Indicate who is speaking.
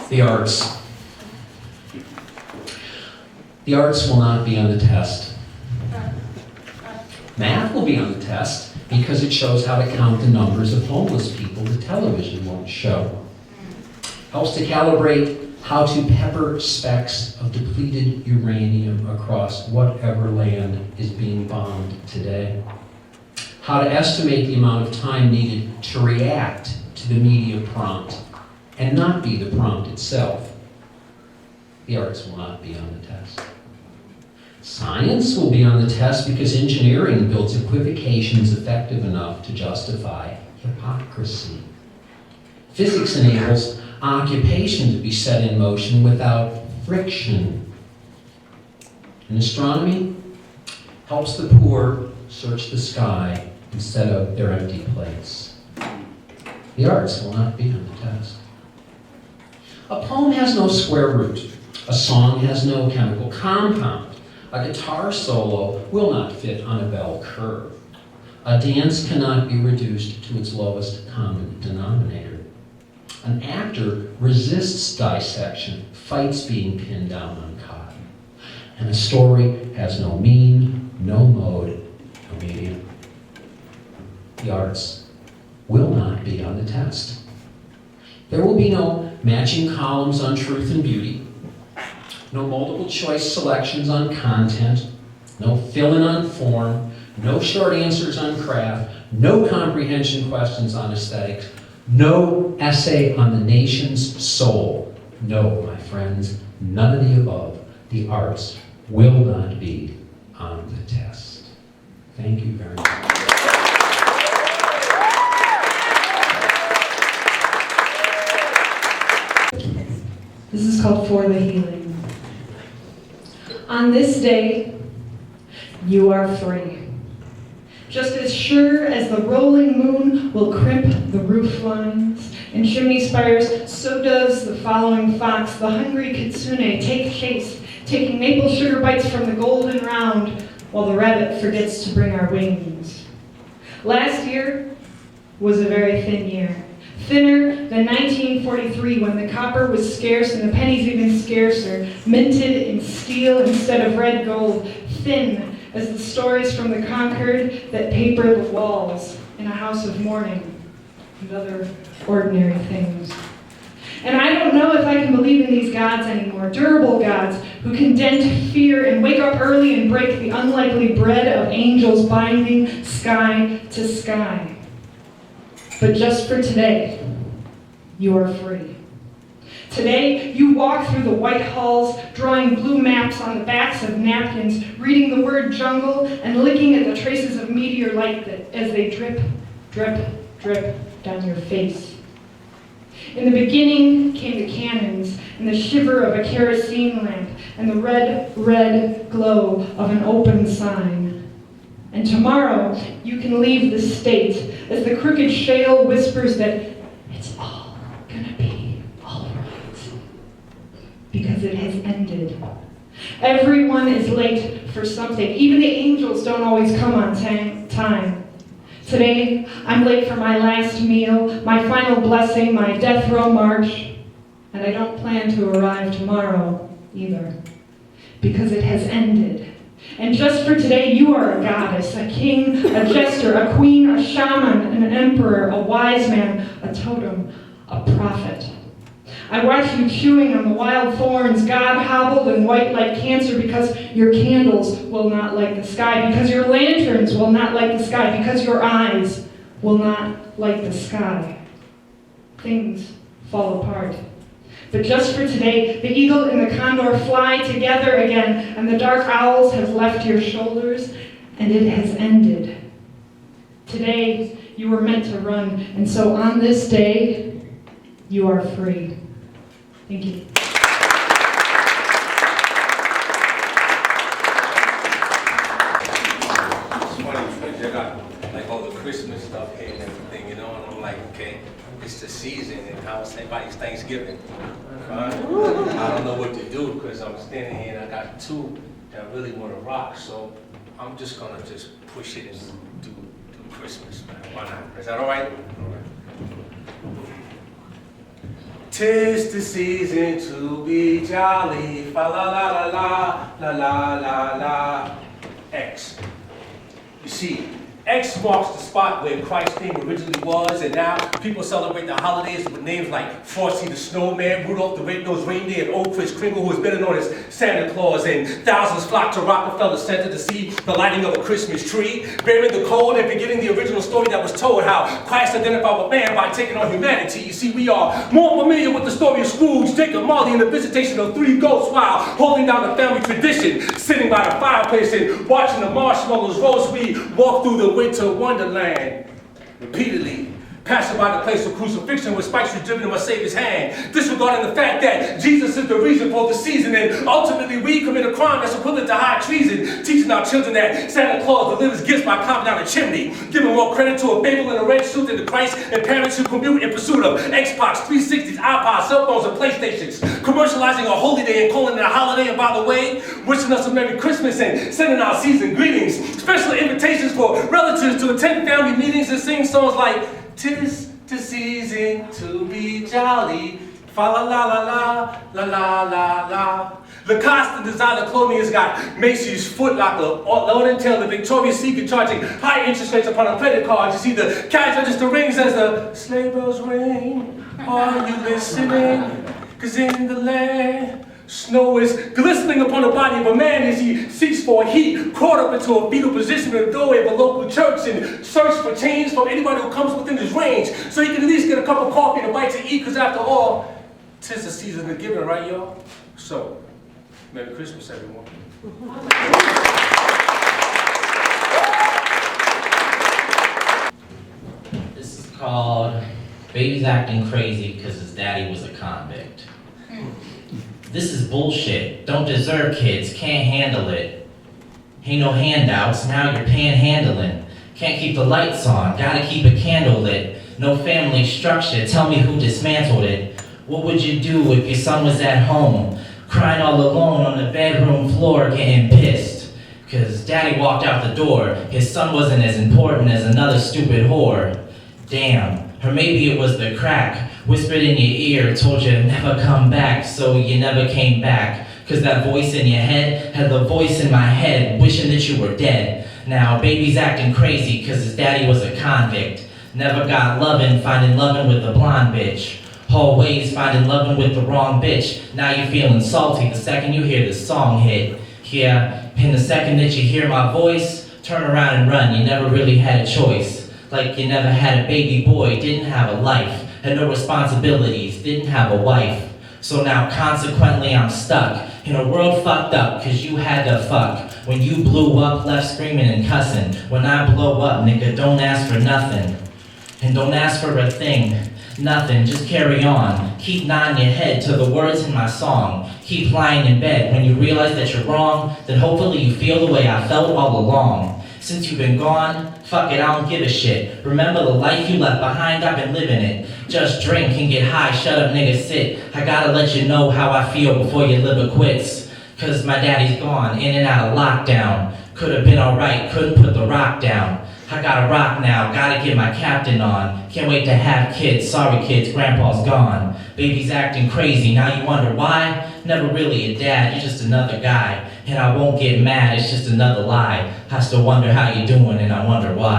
Speaker 1: The arts. The arts will not be on the test. Math will be on the test because it shows how to count the numbers of homeless people the television won't show. Helps to calibrate how to pepper specks of depleted uranium across whatever land is being bombed today. How to estimate the amount of time needed to react to the media prompt and not be the prompt itself. The arts will not be on the test. Science will be on the test because engineering builds equivocations effective enough to justify hypocrisy. Physics enables occupation to be set in motion without friction. And astronomy helps the poor search the sky instead of their empty plates. The arts will not be on the test. A poem has no square root. A song has no chemical compound. A guitar solo will not fit on a bell curve. A dance cannot be reduced to its lowest common denominator. An actor resists dissection, fights being pinned down on cotton. And a story has no mean, no mode, no medium. The arts will not be on the test. There will be no matching columns on truth and beauty, no multiple choice selections on content, no fill-in on form, no short answers on craft, no comprehension questions on aesthetics, no essay on the nation's soul. No, my friends, none of the above. The arts will not be on the test. Thank you very much.
Speaker 2: This is called For the Healing. On this day, you are free. Just as sure as the rolling moon will crimp the roof lines and chimney spires, so does the following fox, the hungry kitsune, take chase, taking maple sugar bites from the golden round, while the rabbit forgets to bring our wings. Last year was a very thin year. Thinner than 1943 when the copper was scarce and the pennies even scarcer, minted in steel instead of red gold, thin as the stories from the conquered that paper the walls in a house of mourning and other ordinary things. And I don't know if I can believe in these gods anymore, durable gods who can dent fear and wake up early and break the unlikely bread of angels binding sky to sky. But just for today, you are free. Today, you walk through the white halls, drawing blue maps on the backs of napkins, reading the word jungle, and licking at the traces of meteor light as they drip, drip, drip down your face. In the beginning came the cannons, and the shiver of a kerosene lamp, and the red, red glow of an open sign. And tomorrow, you can leave the state as the crooked shale whispers that it's all gonna be all right. Because it has ended. Everyone is late for something. Even the angels don't always come on time. Today, I'm late for my last meal, my final blessing, my death row march, and I don't plan to arrive tomorrow either. Because it has ended. And just for today, you are a goddess, a king, a jester, a queen, a shaman, an emperor, a wise man, a totem, a prophet. I watch you chewing on the wild thorns, God hobbled and white like cancer, because your candles will not light the sky, because your lanterns will not light the sky, because your eyes will not light the sky. Things fall apart. But just for today, the eagle and the condor fly together again, and the dark owls have left your shoulders, and it has ended. Today, you were meant to run, and so on this day, you are free. Thank you.
Speaker 3: It's funny because you got like all the Christmas stuff here and everything, you know, and I'm like, okay, it's the season, and how everybody's Thanksgiving. Right? I don't know what to do because I'm standing here and I got two that really want to rock, so I'm just gonna just push it and do Christmas, man. Why not? Is that all right? All right. 'Tis the season to be jolly. Fa la la la la la la la la. X. You see, X marks the spot where Christ's name originally was, and now people celebrate the holidays with names like Frosty the Snowman, Rudolph the Red-Nosed Reindeer, and Old Kris Kringle, who is better known as Santa Claus, and thousands flock to Rockefeller Center to see the lighting of a Christmas tree, bearing the cold and forgetting the original story that was told, how Christ identified with man by taking on humanity. You see, we are more familiar with the story of Scrooge, Jacob Marley, and the visitation of three ghosts while holding down the family tradition, sitting by the fireplace and watching the marshmallows roast. We walk through the winter wonderland repeatedly, passing by the place of crucifixion where spikes were driven in my Savior's hand, disregarding the fact that Jesus is the reason for the season, and ultimately we commit a crime that's equivalent to high treason, teaching our children that Santa Claus delivers gifts by climbing down a chimney, giving more credit to a fable in a red suit than to Christ, and parents who commute in pursuit of Xbox, 360s, iPods, cell phones, and PlayStations, commercializing a holy day and calling it a holiday, and by the way, wishing us a Merry Christmas and sending out season greetings, special invitations for relatives to attend family meetings and sing songs like 'Tis the season to be jolly. Fa la la la la la la la la. Lacoste, the designer clothing, has got Macy's, Foot Locker, Lord & Taylor, Victoria's Secret charging high interest rates upon a credit card. You see the cash register rings as the sleigh bells ring. Are you listening? 'Cause in the land, snow is glistening upon the body of a man as he seeks for heat, caught up into a fetal position in the doorway of a local church and search for change from anybody who comes within his range, so he can at least get a cup of coffee and a bite to eat, because after all, 'tis the season of giving, right, y'all? So, Merry Christmas, everyone.
Speaker 4: This is called Baby's Acting Crazy Because His Daddy Was a Convict. This is bullshit. Don't deserve kids, can't handle it. Ain't no handouts, now you're panhandling. Can't keep the lights on, gotta keep a candle lit. No family structure, tell me who dismantled it. What would you do if your son was at home, crying all alone on the bedroom floor, getting pissed? 'Cause daddy walked out the door, his son wasn't as important as another stupid whore. Damn, or maybe it was the crack, whispered in your ear, told you never come back, so you never came back. 'Cause that voice in your head had the voice in my head, wishing that you were dead. Now baby's acting crazy 'cause his daddy was a convict. Never got lovin', finding lovin' with a blonde bitch. Always finding lovin' with the wrong bitch. Now you're feeling salty the second you hear this song hit. Yeah, in the second that you hear my voice, turn around and run, you never really had a choice. Like you never had a baby boy, didn't have a life, had no responsibilities, didn't have a wife. So now consequently I'm stuck in a world fucked up 'cause you had to fuck. When you blew up, left screaming and cussing. When I blow up, nigga, don't ask for nothing. And don't ask for a thing, nothing, just carry on. Keep nodding your head to the words in my song. Keep lying in bed. When you realize that you're wrong, then hopefully you feel the way I felt all along. Since you've been gone, fuck it, I don't give a shit. Remember the life you left behind, I've been living it. Just drink and get high, shut up nigga, sit. I gotta let you know how I feel before your liver quits. 'Cause my daddy's gone, in and out of lockdown. Could've been alright, couldn't put the rock down. I gotta rock now, gotta get my captain on. Can't wait to have kids, sorry kids, grandpa's gone. Baby's acting crazy, now you wonder why? Never really a dad, you're just another guy. And I won't get mad, it's just another lie. I still wonder how you're doing and I wonder why.